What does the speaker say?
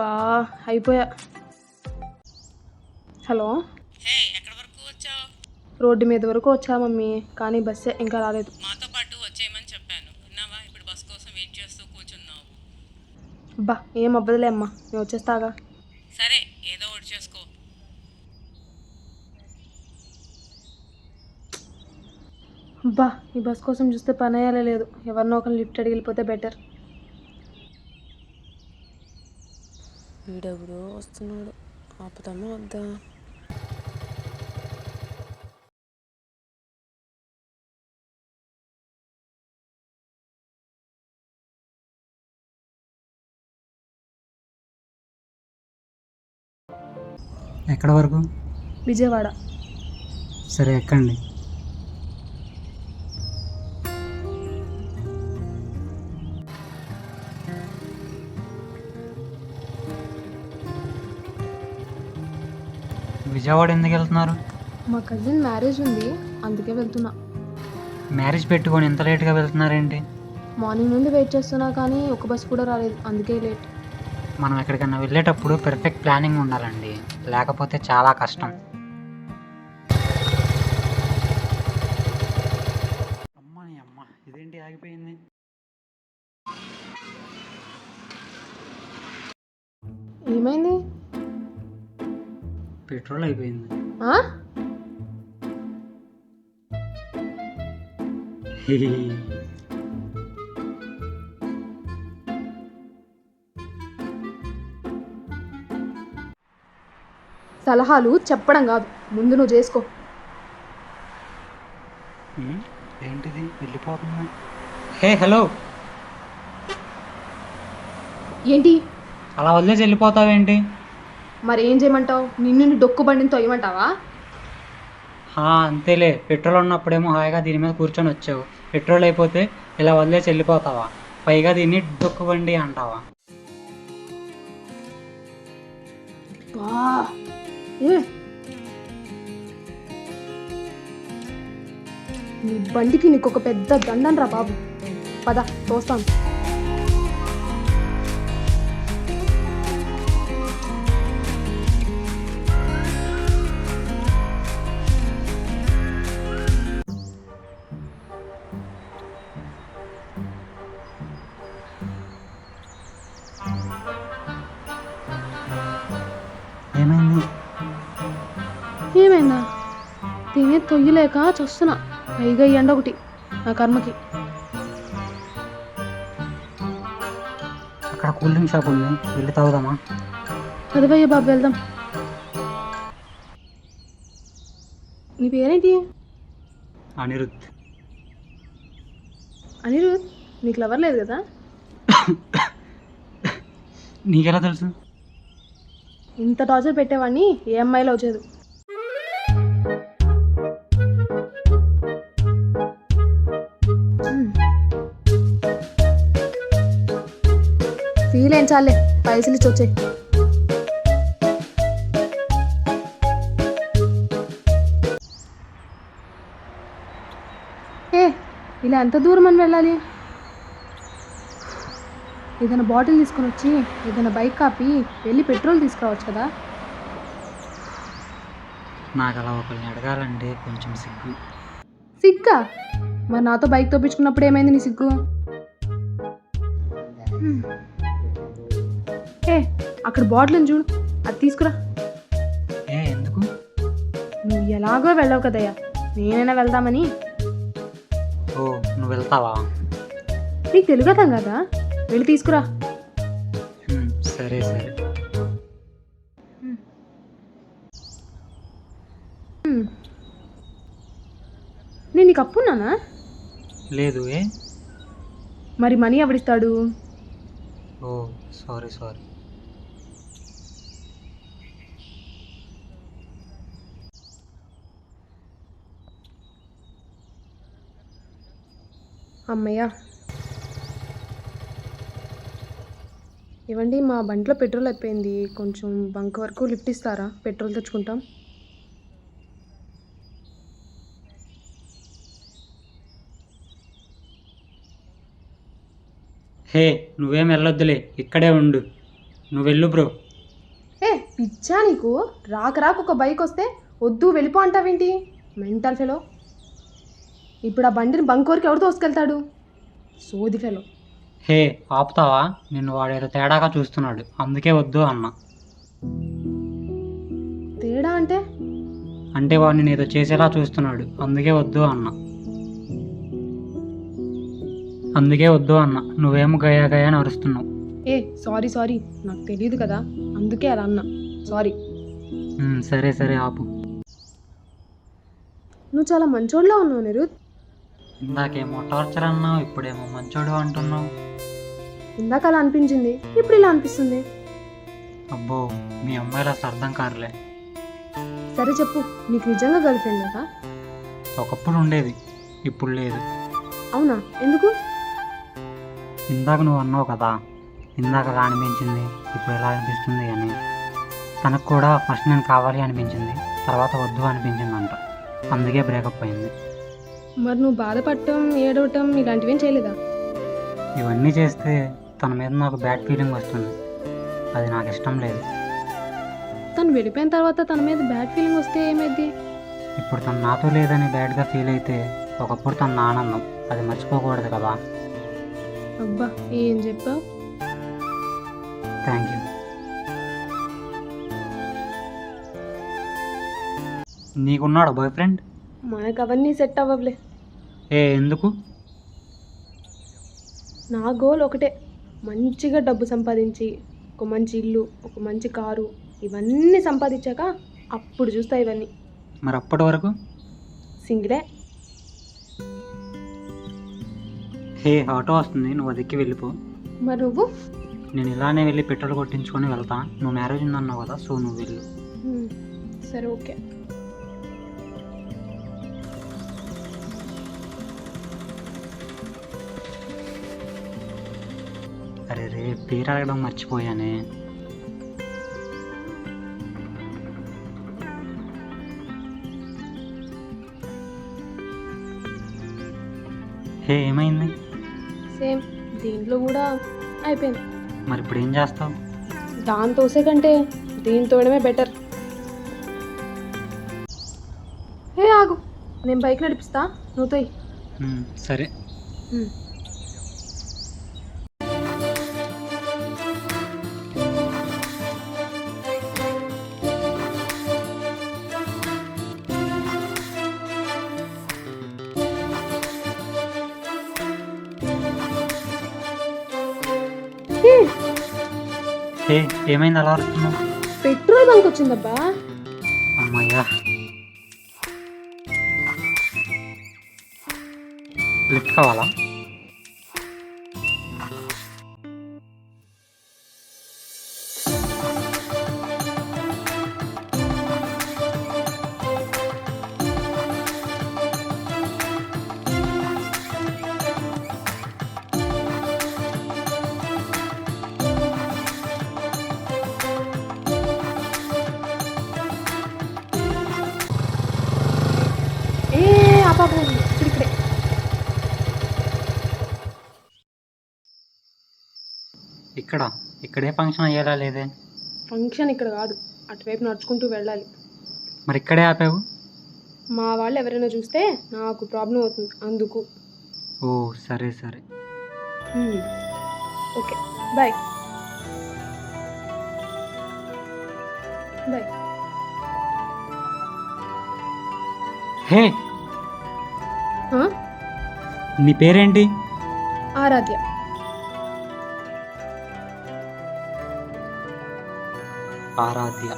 బా అయిపోయా. హలో, ఎక్కడి వరకు వచ్చావు? రోడ్డు మీద వరకు వచ్చా మమ్మీ, కానీ బస్సే ఇంకా రాలేదు. మాతో పాటు వచ్చేయమని చెప్పాను, విన్నావా? ఇప్పుడు బస్ కోసం వెయిట్ చేస్తూ కూర్చున్నావు. బా ఏం అవ్వదులే అమ్మా, నేను వచ్చేస్తాగా. సరే, ఏదో ఒకటి చేసుకో. బా ఈ బస్ కోసం చూస్తే పని అయ్యేలా లేదు. ఎవరినో ఒకరిని లిఫ్ట్ అడిగి వెళ్ళిపోతే బెటర్. వీడెవడో వస్తున్నాడు, ఆపుతామా వద్దా? ఎక్కడ వరకు? విజయవాడ. సరే ఎక్కండి. విజయవాడ ఎందుకు వెళ్తున్నారు? మా కజిన్ మ్యారేజ్ ఉంది, అందుకే వెళ్తున్నా. మ్యారేజ్ పెట్టుకొని ఇంత లేట్గా వెళ్తున్నారేంటి? మార్నింగ్ నుండి వెయిట్ చేస్తున్నా కానీ ఒక బస్ కూడా రాలేదు, అందుకే లేట్. మనం ఎక్కడికన్నా వెళ్ళేటప్పుడు పర్ఫెక్ట్ ప్లానింగ్ ఉండాలండి, లేకపోతే చాలా కష్టం. అమ్మాయి అమ్మ, ఇదేంటి ఆగిపోయింది? ఏమైంది? పెట్రోల్ అయిపోయింది. ఆ? సలహాలు చెప్పడం కాదు, ముందు నువ్వు చేసుకో. ఏంటిది వెళ్ళిపోతున్నా? హే హలో, ఏంటి? అలా వదిలేసి వెళ్ళిపోతావేంటి? మరి ఏం చేయమంటావు? నిన్ను డొక్కు బండిని తొయ్యమంటావా? అంతేలే, పెట్రోల్ ఉన్నప్పుడేమో హాయిగా దీని మీద కూర్చొని వచ్చావు, పెట్రోల్ అయిపోతే ఇలా వదిలేసి వెళ్ళిపోతావా? పైగా దీన్ని డొక్కుబండి అంటావా? నీ బండికి నీకు ఒక పెద్ద దండం రా బాబు. పద తోస్తాను. ఏమైంది? ఏమైందా? తినే తొయ్యలేక చూస్తున్నా, పైగా ఈ ఎండ ఒకటి నా కర్మకి. అక్కడ కూల్ డ్రింక్ షాప్ ఉంది, వెళ్ళి తాగుదామా? చదివయ్యా బాబు, వెళ్దాం. నీ పేరేంటి? అనిరుద్. అనిరుద్, నీకు లవర్ లేదు కదా? నీకెలా తెలుసు? ఇంత టార్చర్ పెట్టేవాడిని ఏ అమ్మాయిలో వచ్చేది. ఫీల్ ఏం చాలే, పైసలు ఇచ్చి వచ్చాయి. ఇలా ఎంత దూరం అని వెళ్ళాలి? ఏదైనా బాటిల్ తీసుకొని వచ్చి ఏదైనా బైక్ కాపి వెళ్ళి పెట్రోల్ తీసుకురావచ్చు కదా. నాకు అలా ఒకరిని అడగాలంటే కొంచెం సిగ్గు. సిగ్గా? మరి నాతో బైక్ తోపించుకున్నప్పుడు ఏమైంది నీ సిగ్గు? అక్కడ బాటిల్ ఉంది చూడు, అది తీసుకురా. ఎందుకు? నువ్వు ఎలాగో వెళ్ళవు కదయ్యా, నేనైనా వెళ్దామని. ఓ, నువ్వు వెళ్తావా? నీకు తెలుగుతాం కదా, వెళ్ళి తీసుకురా. సరే సరే. నేను నీకు అప్పున్నానా? లేదు. మరి మనీ ఎవడిస్తాడు? ఓ సారీ సారీ. అమ్మయ్యా. ఇవ్వండి, మా బండిలో పెట్రోల్ అయిపోయింది, కొంచెం బంక్ వరకు లిఫ్ట్ ఇస్తారా? పెట్రోల్ తెచ్చుకుంటాం. హే, నువ్వేం వెళ్ళొద్దులే, ఇక్కడే ఉండు. నువ్వు వెళ్ళు బ్రో. ఏ పిచ్చా నీకు? రాక ఒక బైక్ వస్తే వద్దు వెళ్ళిపో అంటావేంటి? Mental fellow. ఇప్పుడు ఆ బండిని బంకోరికి ఎవరు తోసుకెళ్తాడు? సోది ఫెలో. హే ఆపుతావా? నిన్ను వాడేదో తేడాగా చూస్తున్నాడు, అందుకే వద్దు అన్న. తేడా అంటే? అంటే వాడిని నేను ఏదో చేసేలా చూస్తున్నాడు, అందుకే వద్దు అన్న. నువ్వేమో గయా గయా అని అరుస్తున్నావు. ఏ సారీ నాకు తెలియదు కదా, అందుకే అలా అన్నా. సారీ. సరే సరే ఆపు. నువ్వు చాలా మంచోళ్ళలో ఉన్నావు నిరుత్. ఇందాకేమో టార్చర్ అన్నావు, ఇప్పుడేమో మంచోడు అంటున్నావు. ఇందాక అలా అనిపించింది, ఇప్పుడు ఇలా అనిపిస్తుంది. అబ్బో, మీ అమ్మాయిలు అసలు అర్థం కారులే. సరే చెప్పు, నీకు నిజంగా గర్ల్ ఫ్రెండ్ లేదా? ఒకప్పుడు ఉండేది, ఇప్పుడు లేదు. అవునా? ఎందుకు? ఇందాక నువ్వు అన్నావు కదా, ఇందాక ఎలా అనిపించింది ఇప్పుడు ఎలా అనిపిస్తుంది అని. తనకు కూడా ఫస్ట్ నేను కావాలి అనిపించింది, తర్వాత వద్దు అనిపించిందంట, అందుకే బ్రేకప్ అయింది. మరి నువ్వు బాధపడటం ఏడవటం ఇలాంటివేం చేయలేదా? ఇవన్నీ చేస్తే తన మీద నాకు బ్యాడ్ ఫీలింగ్ వస్తుంది, అది నాకు ఇష్టం లేదు. తను వెళ్ళిపోయిన తర్వాత తన మీద బ్యాడ్ ఫీలింగ్ వస్తే ఏమైంది? ఇప్పుడు తను నాతో లేదని బ్యాడ్గా ఫీల్ అయితే ఒకప్పుడు తన ఆనందం, అది మర్చిపోకూడదు కదా. అబ్బా ఏం చెప్పావు. Thank you. నీకున్నాడు బాయ్ ఫ్రెండ్? మనకు అవన్నీ సెట్ అవ్వలే. ఎందుకు? నా గోల్ ఒకటే, మంచిగా డబ్బు సంపాదించి ఒక మంచి ఇల్లు, ఒక మంచి కారు, ఇవన్నీ సంపాదించాక అప్పుడు చూస్తా ఇవన్నీ. మరి అప్పటి వరకు సింగిలే. ఆటో వస్తుంది, నువ్వు అదిక్కి వెళ్ళిపో. మరి నువ్వు? నేను ఇలానే వెళ్ళి పెట్రోల్ కొట్టించుకొని వెళ్తా. నువ్వు మ్యారేజ్ ఉందన్నావు కదా, సో నువ్వు వెళ్ళు. సరే ఓకే. అరే రే, పేరు అడగడం మర్చిపోయానే. ఏమైంది? సేమ్, దీంట్లో కూడా అయిపోయింది. మరి ఇప్పుడు ఏం చేస్తావు? దాని తోసే కంటే దీని తోడమే బెటర్. ఆగు, నేను బైక్ నడిపిస్తా, నువ్వు తోయ్. సరే. ఏమైంది అలా అరుస్తున్నావు? పెట్రోల్ బంక్ వచ్చిందబ్బా. అమ్మయ్యా, లిఫ్ట్ కావాలా? ఇక్కడే. ఇక్కడే ఫంక్షన్ అయ్యేలా లేదే. ఫంక్షన్ ఇక్కడ కాదు, అటువైపు నడుచుకుంటూ వెళ్ళాలి. మరి ఇక్కడే ఆపావు? మా వాళ్ళు ఎవరైనా చూస్తే నాకు ప్రాబ్లం అవుతుంది, అందుకు. ఓ సరే సరే. Okay bye. బాయ్. నీ పేరేంటి? ఆరాధ్య. ఆరాధ్య.